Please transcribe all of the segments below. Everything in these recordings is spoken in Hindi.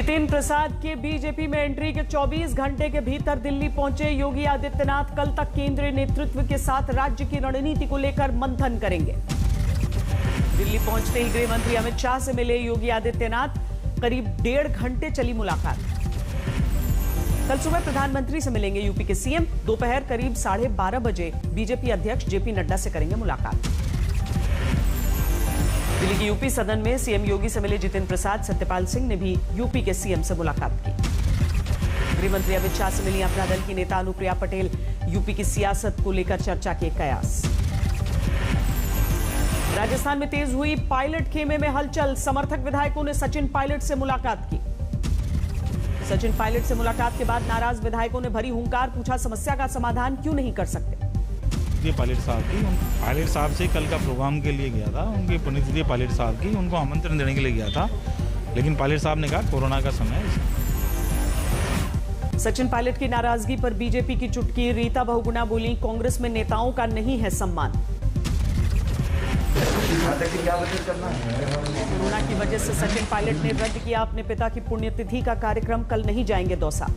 जितेंद्र प्रसाद के बीजेपी में एंट्री के 24 घंटे के भीतर दिल्ली पहुंचे योगी आदित्यनाथ कल तक केंद्रीय नेतृत्व के साथ राज्य की रणनीति को लेकर मंथन करेंगे। दिल्ली पहुंचते ही गृह मंत्री अमित शाह से मिले योगी आदित्यनाथ, करीब 1.5 घंटे चली मुलाकात। कल सुबह प्रधानमंत्री से मिलेंगे यूपी के सीएम, दोपहर करीब 12:30 बजे बीजेपी अध्यक्ष जेपी नड्डा से करेंगे मुलाकात। दिल्ली की यूपी सदन में सीएम योगी से मिले जितेंद्र प्रसाद, सत्यपाल सिंह ने भी यूपी के सीएम से मुलाकात की। गृह मंत्री अमित शाह से मिली अपना दल की नेता अनुप्रिया पटेल, यूपी की सियासत को लेकर चर्चा के कयास। राजस्थान में तेज हुई पायलट खेमे में हलचल, समर्थक विधायकों ने सचिन पायलट से मुलाकात की। सचिन पायलट से मुलाकात के बाद नाराज विधायकों ने भरी हुंकार, पूछा समस्या का समाधान क्यों नहीं कर सकते। पायलट साहब से कल का प्रोग्राम के लिए गया था, उनके पुण्यतिथि पायलट साहब की, उनको आमंत्रण देने के लिए गया था, लेकिन पायलट साहब ने कहा कोरोना का समय है। सचिन पायलट की नाराजगी पर बीजेपी की चुटकी, रीता बहुगुणा बोली कांग्रेस में नेताओं का नहीं है सम्मान। कोरोना की वजह से सचिन पायलट ने रद्द किया अपने पिता की पुण्यतिथि का कार्यक्रम, कल नहीं जाएंगे दौसा।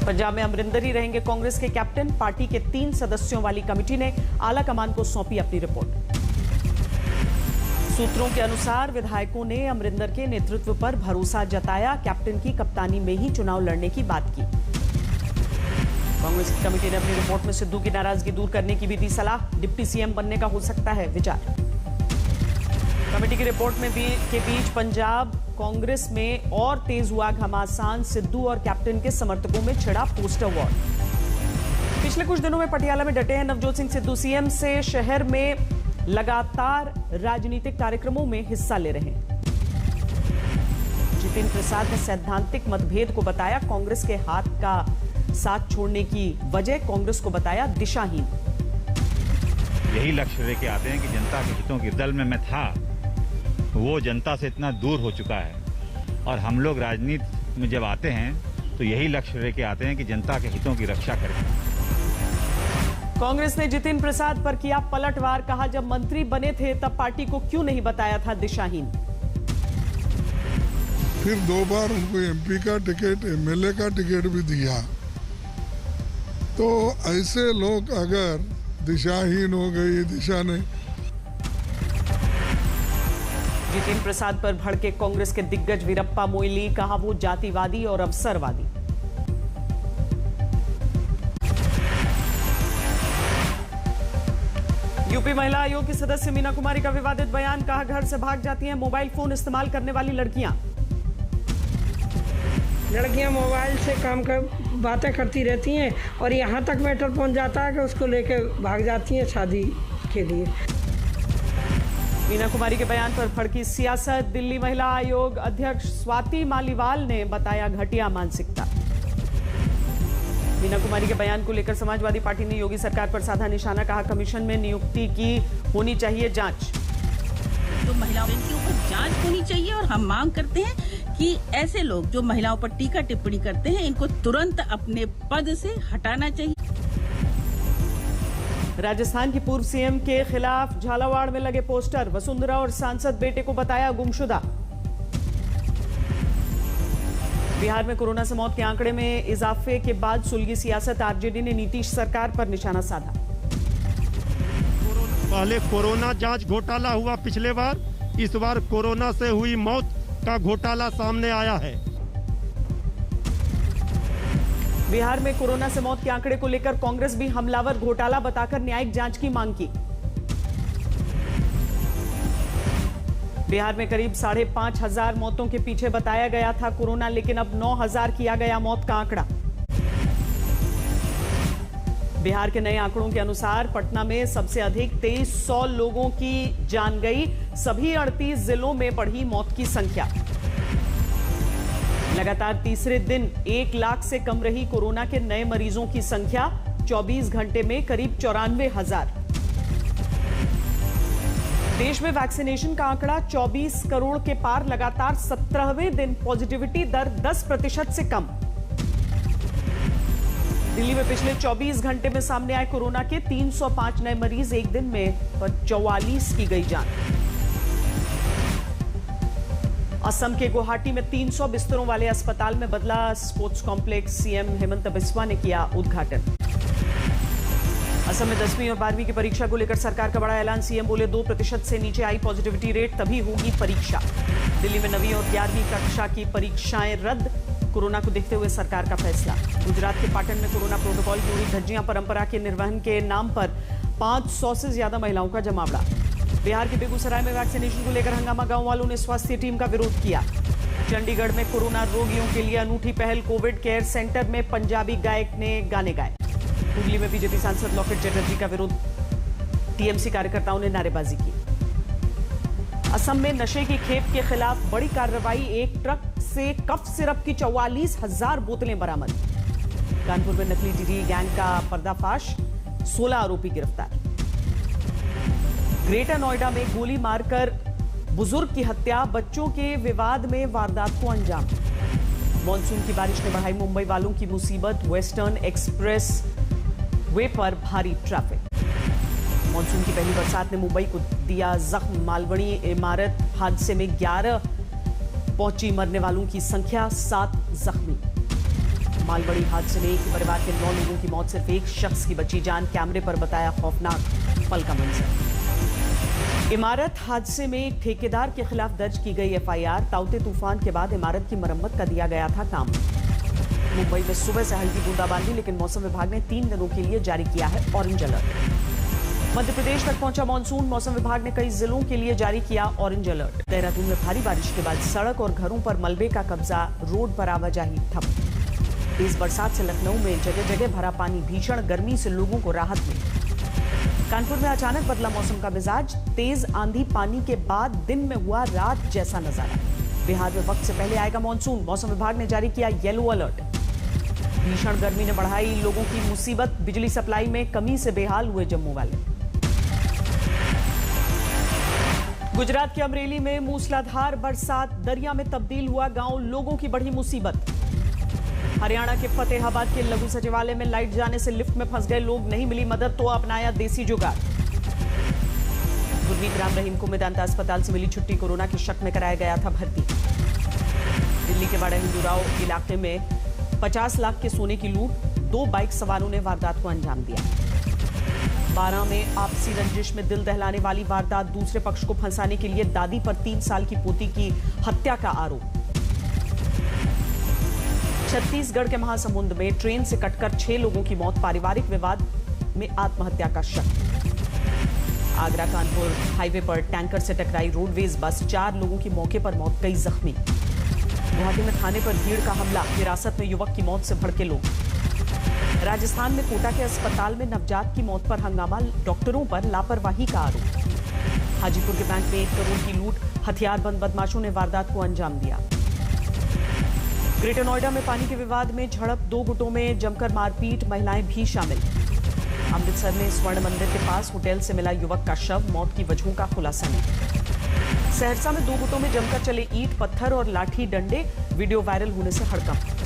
पंजाब में अमरिंदर ही रहेंगे कांग्रेस के कैप्टन, पार्टी के 3 सदस्यों वाली कमेटी ने आला कमान को सौंपी अपनी रिपोर्ट। सूत्रों के अनुसार विधायकों ने अमरिंदर के नेतृत्व पर भरोसा जताया, कैप्टन की कप्तानी में ही चुनाव लड़ने की बात की। कांग्रेस की कमेटी ने अपनी रिपोर्ट में सिद्धू की नाराजगी दूर करने की भी दी सलाह, डिप्टी सीएम बनने का हो सकता है विचार। कमेटी की रिपोर्ट में के बीच पंजाब कांग्रेस में और तेज हुआ घमासान, सिद्धू और कैप्टन के समर्थकों में छिड़ा पोस्टर वॉर। पिछले कुछ दिनों में पटियाला में डटे हैं नवजोत सिंह सिद्धू, सीएम से शहर में लगातार राजनीतिक कार्यक्रमों में हिस्सा ले रहे हैं। जितेंद्र प्रसाद ने सैद्धांतिक मतभेद को बताया कांग्रेस के हाथ का साथ छोड़ने की वजह, कांग्रेस को बताया दिशाहीन। यही लक्ष्य लेके आते हैं कि जनता के हितों के दल में मैं था, वो जनता से इतना दूर हो चुका है, और हम लोग राजनीति में जब आते हैं तो यही लक्ष्य लेके आते हैं कि जनता के हितों की रक्षा करें। कांग्रेस ने जितेंद्र प्रसाद पर किया पलटवार, कहा जब मंत्री बने थे तब पार्टी को क्यों नहीं बताया था दिशाहीन। फिर 2 बार उनको एमपी का टिकट, एमएलए का टिकट भी दिया, तो ऐसे लोग अगर दिशाहीन हो गई, दिशा नहीं। जितेंद्र प्रसाद पर भड़के कांग्रेस के दिग्गज वीरप्पा मोइली, कहा वो जातिवादी और अवसरवादी। यूपी महिला आयोग की सदस्य मीना कुमारी का विवादित बयान, कहा घर से भाग जाती हैं मोबाइल फोन इस्तेमाल करने वाली लड़कियां मोबाइल से काम कर बातें करती रहती हैं और यहां तक मैटर पहुंच जाता है कि उसको लेकर भाग जाती हैं शादी के लिए। मीना कुमारी के बयान पर भड़की सियासत, दिल्ली महिला आयोग अध्यक्ष स्वाति मालीवाल ने बताया घटिया मानसिकता। मीना कुमारी के बयान को लेकर समाजवादी पार्टी ने योगी सरकार पर साधा निशाना, कहा कमीशन में नियुक्ति की होनी चाहिए जांच। जो महिलाओं के ऊपर जांच होनी चाहिए और हम मांग करते हैं कि ऐसे लोग जो महिलाओं पर टीका टिप्पणी करते हैं इनको तुरंत अपने पद से हटाना चाहिए। राजस्थान की पूर्व सीएम के खिलाफ झालावाड़ में लगे पोस्टर, वसुंधरा और सांसद बेटे को बताया गुमशुदा। बिहार में कोरोना से मौत के आंकड़े में इजाफे के बाद सुलगी सियासत, आरजेडी ने नीतीश सरकार पर निशाना साधा। पहले कोरोना जांच घोटाला हुआ पिछले बार, इस बार कोरोना से हुई मौत का घोटाला सामने आया है। बिहार में कोरोना से मौत के आंकड़े को लेकर कांग्रेस भी हमलावर घोटाला बताकर न्यायिक जांच की मांग की। बिहार में करीब 5,500 मौतों के पीछे बताया गया था कोरोना, लेकिन अब 9,000 किया गया मौत का आंकड़ा। बिहार के नए आंकड़ों के अनुसार पटना में सबसे अधिक 2300 लोगों की जान गई, सभी 38 जिलों में बढ़ी मौत की संख्या। लगातार तीसरे दिन 1 लाख से कम रही कोरोना के नए मरीजों की संख्या, 24 घंटे में करीब 94,000। देश में वैक्सीनेशन का आंकड़ा 24 करोड़ के पार, लगातार 17वें दिन पॉजिटिविटी दर 10% से कम। दिल्ली में पिछले 24 घंटे में सामने आए कोरोना के 305 नए मरीज, एक दिन में 44 की गई जान। असम के गुवाहाटी में 300 बिस्तरों वाले अस्पताल में बदला sports complex, CM Hemant Biswa ने किया उद्घाटन। असम में 10वीं और 12वीं की परीक्षा को लेकर सरकार का बड़ा ऐलान, सीएम बोले 2% से नीचे आई पॉजिटिविटी रेट तभी होगी परीक्षा। दिल्ली में 9वीं और 11वीं कक्षा की परीक्षाएं रद्द, कोरोना को देखते हुए सरकार का फैसला। गुजरात के पाटन में कोरोना प्रोटोकॉल की उड़ी धज्जियां, परंपरा के निर्वहन के नाम पर 500 से ज्यादा महिलाओं का जमावड़ा। बिहार के बेगूसराय में वैक्सीनेशन को लेकर हंगामा, गांव वालों ने स्वास्थ्य टीम का विरोध किया। चंडीगढ़ में कोरोना रोगियों के लिए अनूठी पहल, कोविड केयर सेंटर में पंजाबी गायक ने गाने गाए। हुगली में बीजेपी सांसद लॉकेट चटर्जी का विरोध, टीएमसी कार्यकर्ताओं ने नारेबाजी की। असम में नशे की खेप के खिलाफ बड़ी कार्रवाई, एक ट्रक से कफ सिरप की 44,000 बोतलें बरामद। कानपुर में नकली टीटी गैंग का पर्दाफाश, 16 आरोपी गिरफ्तार। ग्रेटर नोएडा में गोली मारकर बुजुर्ग की हत्या, बच्चों के विवाद में वारदात को अंजाम। मॉनसून की बारिश ने बढ़ाई मुंबई वालों की मुसीबत, वेस्टर्न एक्सप्रेस वे पर भारी ट्रैफिक। मॉनसून की पहली बरसात ने मुंबई को दिया जख्म, मालवणी इमारत हादसे में 11 पहुंची, मरने वालों की संख्या 7 जख्मी। मालवणी हादसे में एक ही परिवार के 9 लोगों की मौत, सिर्फ एक शख्स की बची जान, कैमरे पर बताया खौफनाक पल का मंजर। इमारत हादसे में एक ठेकेदार के खिलाफ दर्ज की गई एफआईआर, ताउते तूफान के बाद इमारत की मरम्मत का दिया गया था काम। मुंबई में सुबह से हल्की बूंदाबांदी, लेकिन मौसम विभाग ने 3 दिनों के लिए जारी किया है ऑरेंज अलर्ट। मध्य प्रदेश तक पहुंचा मॉनसून, मौसम विभाग ने कई जिलों के लिए जारी किया ऑरेंज अलर्ट। देहरादून में भारी बारिश के बाद सड़क और घरों पर मलबे का कब्जा, रोड पर आवाजाही ठप। तेज बरसात से लखनऊ में जगह जगह भरा पानी, भीषण गर्मी से लोगों को राहत मिली। कानपुर में अचानक बदला मौसम का मिजाज, तेज आंधी पानी के बाद दिन में हुआ रात जैसा नजारा। बिहार में वक्त से पहले आएगा मॉनसून, मौसम विभाग ने जारी किया येलो अलर्ट। भीषण गर्मी ने बढ़ाई लोगों की मुसीबत, बिजली सप्लाई में कमी से बेहाल हुए जम्मू वाले। गुजरात के अमरेली में मूसलाधार बरसात, दरिया में तब्दील हुआ गांव, लोगों की बढ़ी मुसीबत। हरियाणा के फतेहाबाद के लघु सचिवालय में लाइट जाने से लिफ्ट में फंस गए लोग, नहीं मिली मदद तो अपनाया देसी जुगाड़। गुरमीत राम रहीम को मेदांता अस्पताल से मिली छुट्टी, कोरोना के शक में कराया गया था भर्ती। दिल्ली के बड़ा हिंदुराव इलाके में 50 लाख के सोने की लूट, 2 बाइक सवारों ने वारदात को अंजाम दिया। 12 में आपसी रंजिश में दिल दहलाने वाली वारदात, दूसरे पक्ष को फंसाने के लिए दादी पर 3 साल की पोती की हत्या का आरोप। छत्तीसगढ़ के महासमुंद में ट्रेन से कटकर 6 लोगों की मौत, पारिवारिक विवाद में आत्महत्या का शक। आगरा कानपुर हाईवे पर टैंकर से टकराई रोडवेज बस, 4 लोगों की मौके पर मौत, कई जख्मी। गुवाहाटी में थाने पर भीड़ का हमला, हिरासत में युवक की मौत से भड़के लोग। राजस्थान में कोटा के अस्पताल में नवजात की मौत पर हंगामा, डॉक्टरों पर लापरवाही का आरोप। हाजीपुर के बैंक में 1 करोड़ की लूट, हथियारबंद बदमाशों ने वारदात को अंजाम दिया। ग्रेटर नोएडा में पानी के विवाद में झड़प, 2 गुटों में जमकर मारपीट, महिलाएं भी शामिल। अमृतसर में स्वर्ण मंदिर के पास होटल से मिला युवक का शव, मौत की वजहों का खुलासा नहीं। सहरसा में 2 गुटों में जमकर चले ईंट पत्थर और लाठी डंडे, वीडियो वायरल होने से हड़कंप।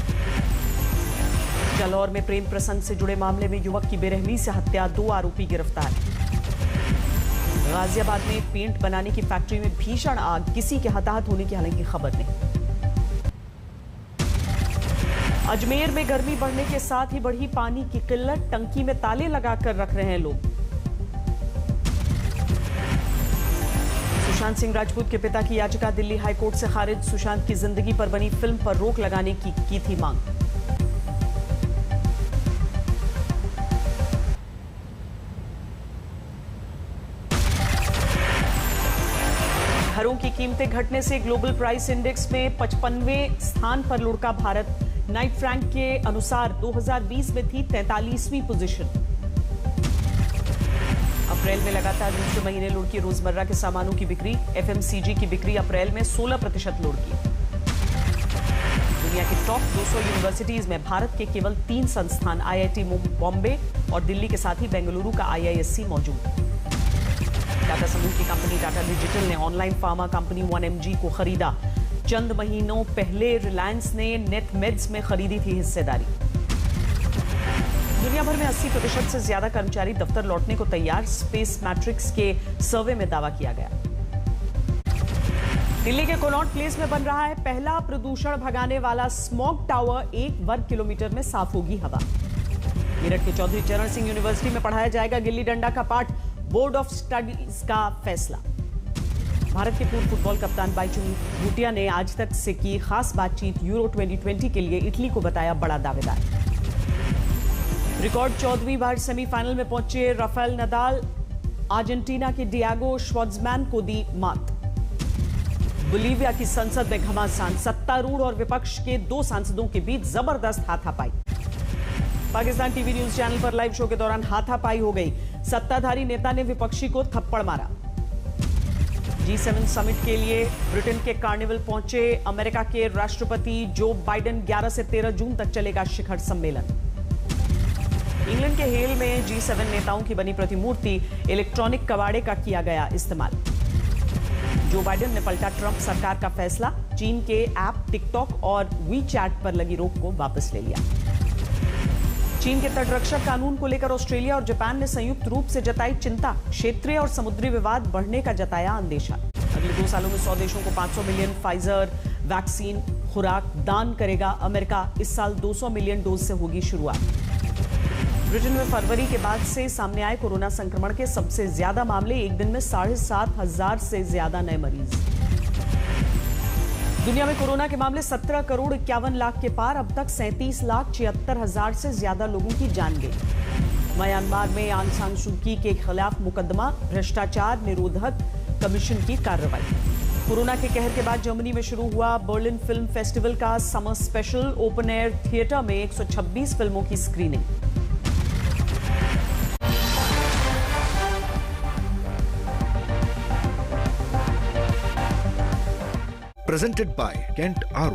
जालौर में प्रेम प्रसंग से जुड़े मामले में युवक की बेरहमी से हत्या, 2 आरोपी गिरफ्तार। गाजियाबाद में पेंट बनाने की फैक्ट्री में भीषण आग, किसी के हताहत होने की हालांकि खबर नहीं। अजमेर में गर्मी बढ़ने के साथ ही बढ़ी पानी की किल्लत, टंकी में ताले लगाकर रख रहे हैं लोग। सुशांत सिंह राजपूत के पिता की याचिका दिल्ली हाईकोर्ट से खारिज, सुशांत की जिंदगी पर बनी फिल्म पर रोक लगाने की थी मांग। घरों की कीमतें घटने से ग्लोबल प्राइस इंडेक्स में 55वें स्थान पर लुढ़का भारत। नाइट फ्रैंक के अनुसार 2020 में थी 43वीं पोजीशन। अप्रैल में लगातार दूसरे महीने लुढ़की रोजमर्रा के सामानों की बिक्री, एफएमसीजी की बिक्री अप्रैल में 16% लुढ़की। दुनिया की टॉप 200 यूनिवर्सिटीज में भारत के केवल 3 संस्थान, आईआईटी बॉम्बे और दिल्ली के साथ ही बेंगलुरु का आईआईएससी मौजूद। टाटा समूह की कंपनी टाटा डिजिटल ने ऑनलाइन फार्मा कंपनी 1mg को खरीदा। चंद महीनों पहले रिलायंस ने नेटमेड्स में खरीदी थी हिस्सेदारी। दुनिया भर में 80% से ज्यादा कर्मचारी दफ्तर लौटने को तैयार, स्पेस मैट्रिक्स के सर्वे में दावा किया गया। दिल्ली के कनॉट प्लेस में बन रहा है पहला प्रदूषण भगाने वाला स्मॉग टावर। 1 वर्ग किलोमीटर में साफ होगी हवा। मेरठ के चौधरी चरण सिंह यूनिवर्सिटी में पढ़ाया जाएगा गिल्ली डंडा का पाठ, बोर्ड ऑफ स्टडीज का फैसला। भारत के पूर्व फुटबॉल कप्तान बाईचुंग भूटिया ने आज तक से की खास बातचीत, यूरो 2020 के लिए इटली को बताया बड़ा दावेदार। रिकॉर्ड 14वीं बार सेमीफाइनल में पहुंचे राफेल नडाल, अर्जेंटीना के डिएगो श्वार्ट्जमैन को दी मात। बोलीविया की संसद में घमासान, सत्तारूढ़ और विपक्ष के 2 सांसदों के बीच जबरदस्त हाथापाई। पाकिस्तान टीवी न्यूज चैनल पर लाइव शो के दौरान हाथापाई हो गई, सत्ताधारी नेता ने विपक्षी को थप्पड़ मारा। G7 समिट के लिए ब्रिटेन के कार्निवल पहुंचे अमेरिका के राष्ट्रपति जो बाइडेन। 11 से 13 जून तक चलेगा शिखर सम्मेलन। इंग्लैंड के हेल में G7 नेताओं की बनी प्रतिमूर्ति, इलेक्ट्रॉनिक कबाड़े का किया गया इस्तेमाल। जो बाइडेन ने पलटा ट्रंप सरकार का फैसला, चीन के ऐप टिकटॉक और वीचैट पर लगी रोक को वापस ले लिया। चीन के तटरक्षक कानून को लेकर ऑस्ट्रेलिया और जापान ने संयुक्त रूप से जताई चिंता, क्षेत्रीय और समुद्री विवाद बढ़ने का जताया अंदेशा। अगले 2 सालों में 100 देशों को 500 मिलियन फाइजर वैक्सीन खुराक दान करेगा अमेरिका। इस साल 200 मिलियन डोज से होगी शुरुआत। ब्रिटेन में फरवरी के बाद से सामने आए कोरोना संक्रमण के सबसे ज्यादा मामले, एक दिन में 7,500 से ज्यादा नए मरीज। दुनिया में कोरोना के मामले 17 करोड़ 51 लाख के पार, अब तक 37,76,000 से ज्यादा लोगों की जान गई। म्यांमार में आंग सान सू की के खिलाफ मुकदमा, भ्रष्टाचार निरोधक कमीशन की कार्रवाई। कोरोना के कहर के बाद जर्मनी में शुरू हुआ बर्लिन फिल्म फेस्टिवल का summer special, open air theatre में 126 फिल्मों की screening. Presented by Kent Aru,